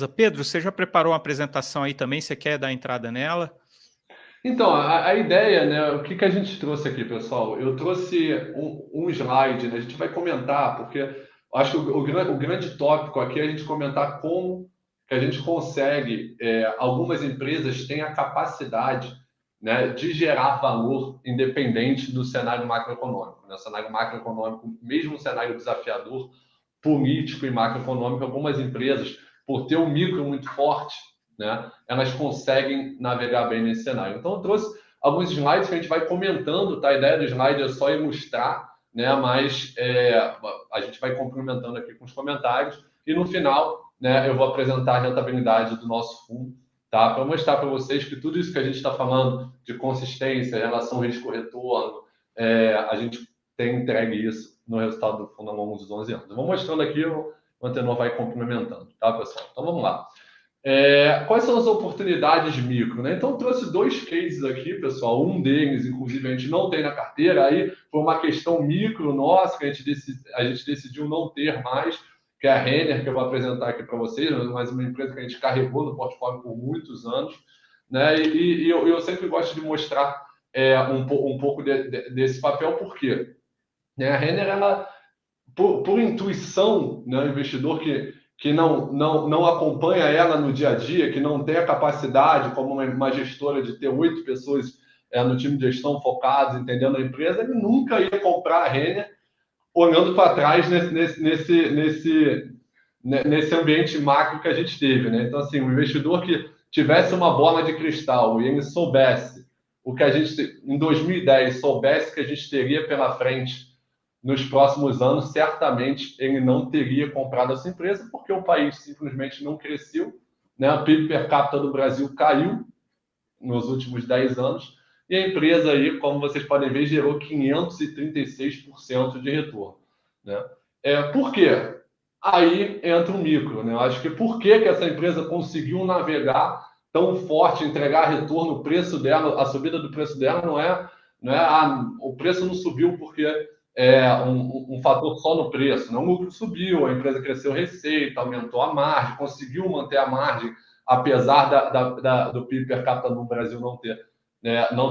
Pedro, você já preparou uma apresentação aí também? Você quer dar entrada nela? Então, a ideia, né? O que que a gente trouxe aqui, pessoal? Eu trouxe um slide, né? A gente vai comentar, porque eu acho que o grande tópico aqui é a gente comentar como que a gente consegue, algumas empresas têm a capacidade, né, de gerar valor independente do cenário macroeconômico, né? O cenário macroeconômico, mesmo um cenário desafiador, político e macroeconômico, algumas empresas, por ter um micro muito forte, né, elas conseguem navegar bem nesse cenário. Então, eu trouxe alguns slides que a gente vai comentando, tá? A ideia do slide é só ilustrar, né, mas a gente vai complementando aqui com os comentários e no final, né, eu vou apresentar a rentabilidade do nosso fundo, tá? Para mostrar para vocês que tudo isso que a gente está falando de consistência, relação risco-retorno, a gente tem entregue isso no resultado do fundo ao longo dos 11 anos. Eu vou mostrando aqui, o Antenor vai complementando, tá, pessoal? Então, vamos lá. Quais são as oportunidades micro, né? Então, eu trouxe dois cases aqui, pessoal. Um deles, inclusive, a gente não tem na carteira. Aí foi uma questão micro nossa que a gente decidiu não ter mais, que é a Renner, que eu vou apresentar aqui para vocês, mas uma empresa que a gente carregou no portfólio por muitos anos, né? E eu sempre gosto de mostrar um pouco desse papel, por quê? Né? A Renner, ela, por intuição, né, o investidor que não acompanha ela no dia a dia, que não tem a capacidade, como uma gestora, de ter 8 pessoas no time de gestão focados, entendendo a empresa, ele nunca ia comprar a Renner olhando para trás nesse ambiente macro que a gente teve, né? Então, assim, um investidor que tivesse uma bola de cristal e ele soubesse o que a gente, em 2010, soubesse que a gente teria pela frente nos próximos anos, certamente ele não teria comprado essa empresa, porque o país simplesmente não cresceu, né? O PIB per capita do Brasil caiu nos últimos 10 anos, e a empresa aí, como vocês podem ver, gerou 536% de retorno, né? Por quê? Aí entra o micro, né? Eu acho que por que essa empresa conseguiu navegar tão forte, entregar retorno, o preço dela, a subida do preço dela o preço não subiu porque um fator só no preço, não, o lucro subiu, a empresa cresceu receita, aumentou a margem, conseguiu manter a margem, apesar do PIB per capita no Brasil não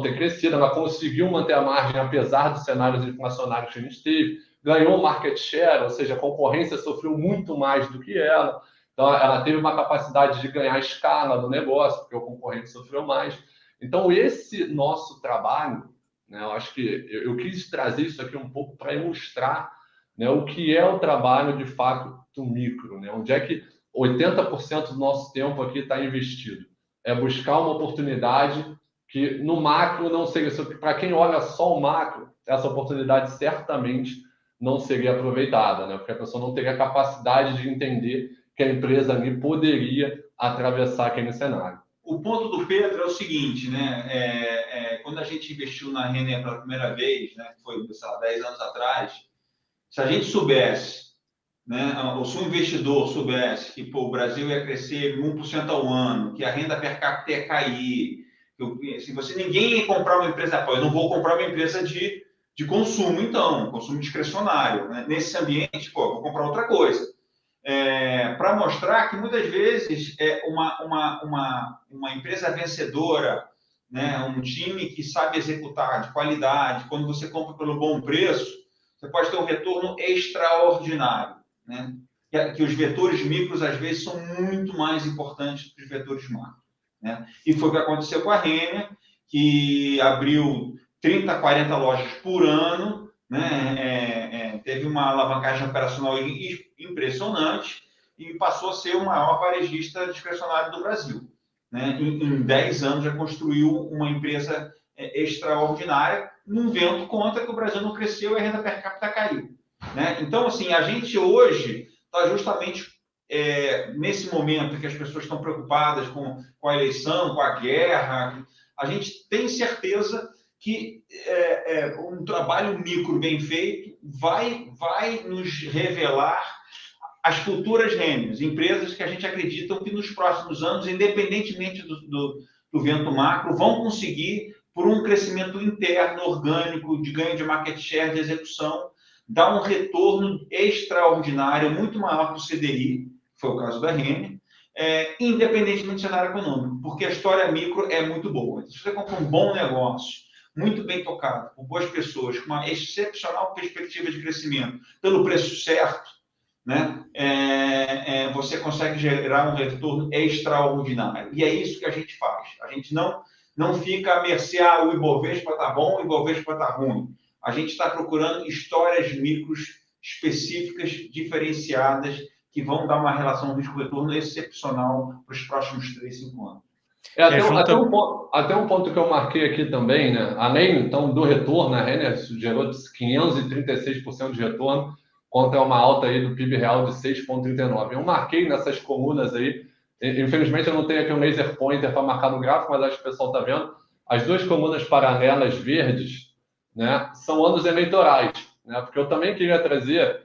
ter crescido, ela conseguiu manter a margem apesar dos cenários inflacionários que a gente teve, ganhou market share, ou seja, a concorrência sofreu muito mais do que ela, então ela teve uma capacidade de ganhar escala no negócio, porque o concorrente sofreu mais. Então, esse nosso trabalho, né, eu acho que eu quis trazer isso aqui um pouco para ilustrar, né, o que é o trabalho de fato do micro, né, onde é que 80% do nosso tempo aqui está investido. É buscar uma oportunidade que no macro não seria. Para quem olha só o macro, essa oportunidade certamente não seria aproveitada, né? Porque a pessoa não teria capacidade de entender que a empresa ali poderia atravessar aquele cenário. O ponto do Pedro é o seguinte, né? Quando a gente investiu na Renner pela primeira vez, né, que foi, sei lá, 10 anos atrás, se a gente soubesse, né, ou se um investidor soubesse que o Brasil ia crescer 1% ao ano, que a renda per capita ia cair, ninguém ia comprar uma empresa, eu não vou comprar uma empresa de consumo, então, consumo discricionário. Né? Nesse ambiente, vou comprar outra coisa. Para mostrar que muitas vezes uma empresa vencedora, né, um time que sabe executar de qualidade, quando você compra pelo bom preço, você pode ter um retorno extraordinário, né? Que os vetores micros, às vezes, são muito mais importantes que os vetores macros. Né? E foi o que aconteceu com a Renner, que abriu 30, 40 lojas por ano, né? Teve uma alavancagem operacional impressionante e passou a ser o maior varejista discricionário do Brasil. Né? Em 10 anos já construiu uma empresa extraordinária, num vento contra que o Brasil não cresceu e a renda per capita caiu. Né? Então, assim, a gente hoje está justamente nesse momento que as pessoas estão preocupadas com a eleição, com a guerra, a gente tem certeza que um trabalho micro bem feito vai nos revelar as futuras Renners, empresas que a gente acredita que nos próximos anos, independentemente do vento macro, vão conseguir, por um crescimento interno, orgânico, de ganho de market share, de execução, dar um retorno extraordinário, muito maior que o CDI, que foi o caso da Renner, independentemente do cenário econômico, porque a história micro é muito boa. Se você compra um bom negócio, muito bem tocado, por boas pessoas, com uma excepcional perspectiva de crescimento, pelo preço certo, né? Você consegue gerar um retorno extraordinário. E é isso que a gente faz. A gente não fica à mercê, o Ibovespa está bom, o Ibovespa está ruim. A gente está procurando histórias micros específicas, diferenciadas, que vão dar uma relação risco-retorno excepcional para os próximos 3, 5 anos. Até um ponto que eu marquei aqui também, né? Além, então, do retorno, a Renner gerou 536% de retorno, contra uma alta aí do PIB real de 6,39. Eu marquei nessas colunas aí, infelizmente eu não tenho aqui um laser pointer para marcar no gráfico, mas acho que o pessoal está vendo, as 2 colunas paralelas verdes, né, são anos eleitorais, né? Porque eu também queria trazer,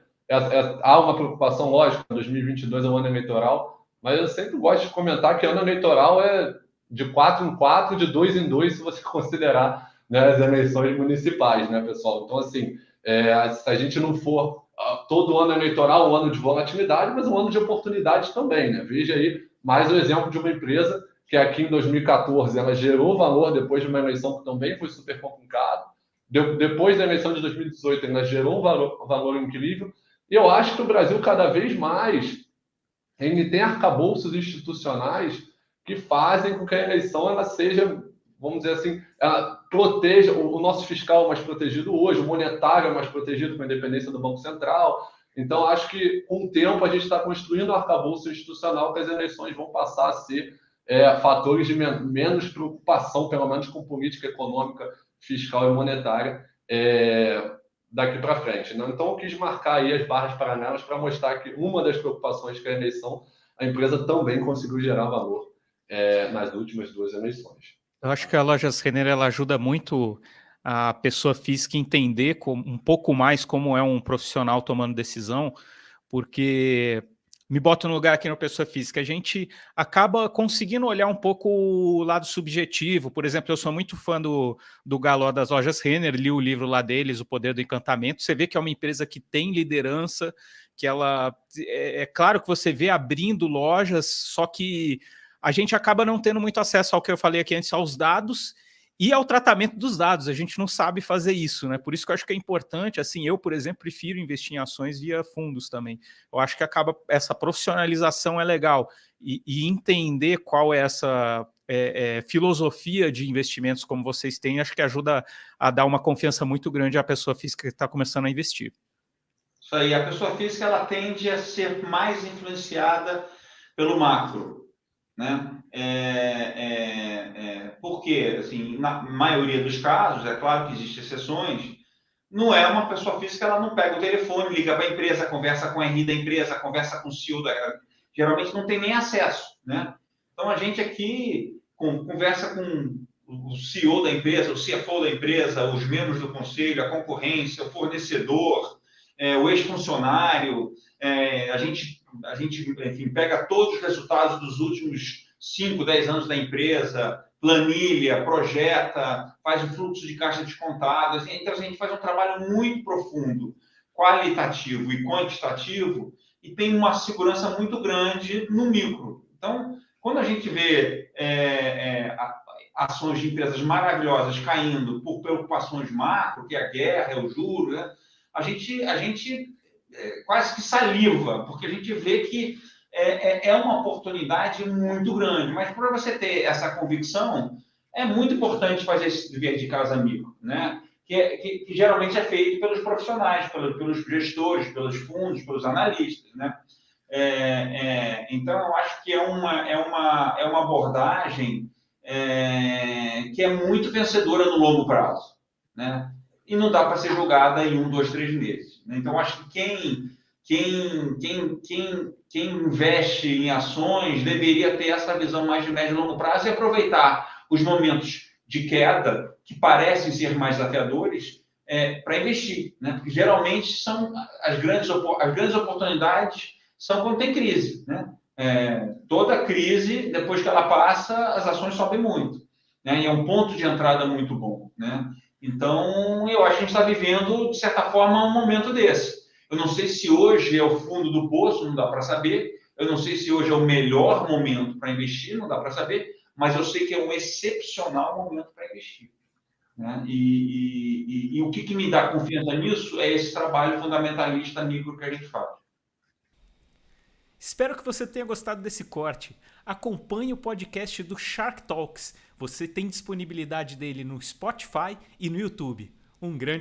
há uma preocupação lógica, 2022 é um ano eleitoral, mas eu sempre gosto de comentar que ano eleitoral é de 4 em 4, de 2 em 2, se você considerar, né, as eleições municipais, né, pessoal? Então, assim, se a gente não for todo ano eleitoral, um ano de volatilidade, mas um ano de oportunidade também, né? Veja aí mais um exemplo de uma empresa que aqui em 2014 ela gerou valor depois de uma eleição que também foi super complicada. Depois da eleição de 2018, ela gerou um valor incrível. E eu acho que o Brasil, cada vez mais, ele tem arcabouços institucionais que fazem com que a eleição ela seja, vamos dizer assim, ela proteja, o nosso fiscal é mais protegido hoje, o monetário é mais protegido com a independência do Banco Central. Então, acho que com o tempo a gente está construindo um arcabouço institucional que as eleições vão passar a ser fatores de menos preocupação, pelo menos com política econômica, fiscal e monetária daqui para frente, né? Então, eu quis marcar aí as barras paralelas para mostrar que uma das preocupações que é a eleição, a empresa também conseguiu gerar valor nas últimas 2 eleições. Eu acho que a Lojas Renner ela ajuda muito a pessoa física entender um pouco mais como é um profissional tomando decisão, porque me bota no lugar aqui na pessoa física, a gente acaba conseguindo olhar um pouco o lado subjetivo. Por exemplo, eu sou muito fã do Galó das Lojas Renner, li o livro lá deles, O Poder do Encantamento. Você vê que é uma empresa que tem liderança, que ela... É claro que você vê abrindo lojas, só que a gente acaba não tendo muito acesso ao que eu falei aqui antes, aos dados e ao tratamento dos dados. A gente não sabe fazer isso, né? Por isso que eu acho que é importante, assim, eu, por exemplo, prefiro investir em ações via fundos também. Eu acho que essa profissionalização é legal e entender qual é essa filosofia de investimentos como vocês têm, acho que ajuda a dar uma confiança muito grande à pessoa física que está começando a investir. Isso aí, a pessoa física ela tende a ser mais influenciada pelo macro, né? Porque, assim, na maioria dos casos, é claro que existem exceções, não é uma pessoa física, ela não pega o telefone, liga para a empresa, conversa com a RI da empresa, conversa com o CEO geralmente não tem nem acesso, né? Então, a gente aqui conversa com o CEO da empresa, o CFO da empresa, os membros do conselho, a concorrência, o fornecedor, o ex-funcionário, a gente, enfim, pega todos os resultados dos últimos 5, 10 anos da empresa, planilha, projeta, faz o fluxo de caixa descontado. Assim, então, a gente faz um trabalho muito profundo, qualitativo e quantitativo, e tem uma segurança muito grande no micro. Então, quando a gente vê ações de empresas maravilhosas caindo por preocupações macro, que é a guerra, é o juro, né? A gente quase que saliva, porque a gente vê que é uma oportunidade muito grande. Mas para você ter essa convicção, é muito importante fazer esse dever de casa micro, né? Que geralmente é feito pelos profissionais, pelos gestores, pelos fundos, pelos analistas, né? Então, eu acho que é uma abordagem que é muito vencedora no longo prazo, né? E não dá para ser julgada em 1, 2, 3 meses. Então, acho que quem investe em ações deveria ter essa visão mais de médio e longo prazo e aproveitar os momentos de queda, que parecem ser mais desafiadores, para investir, né? Porque geralmente são as grandes oportunidades são quando tem crise, né? Toda crise, depois que ela passa, as ações sobem muito, né? E é um ponto de entrada muito bom, né? Então, eu acho que a gente está vivendo, de certa forma, um momento desse. Eu não sei se hoje é o fundo do poço, não dá para saber, Eu não sei se hoje é o melhor momento para investir, não dá para saber, mas eu sei que é um excepcional momento para investir. Né? E o que me dá confiança nisso é esse trabalho fundamentalista micro que a gente faz. Espero que você tenha gostado desse corte. Acompanhe o podcast do Shark Talks. Você tem disponibilidade dele no Spotify e no YouTube. Um grande abraço.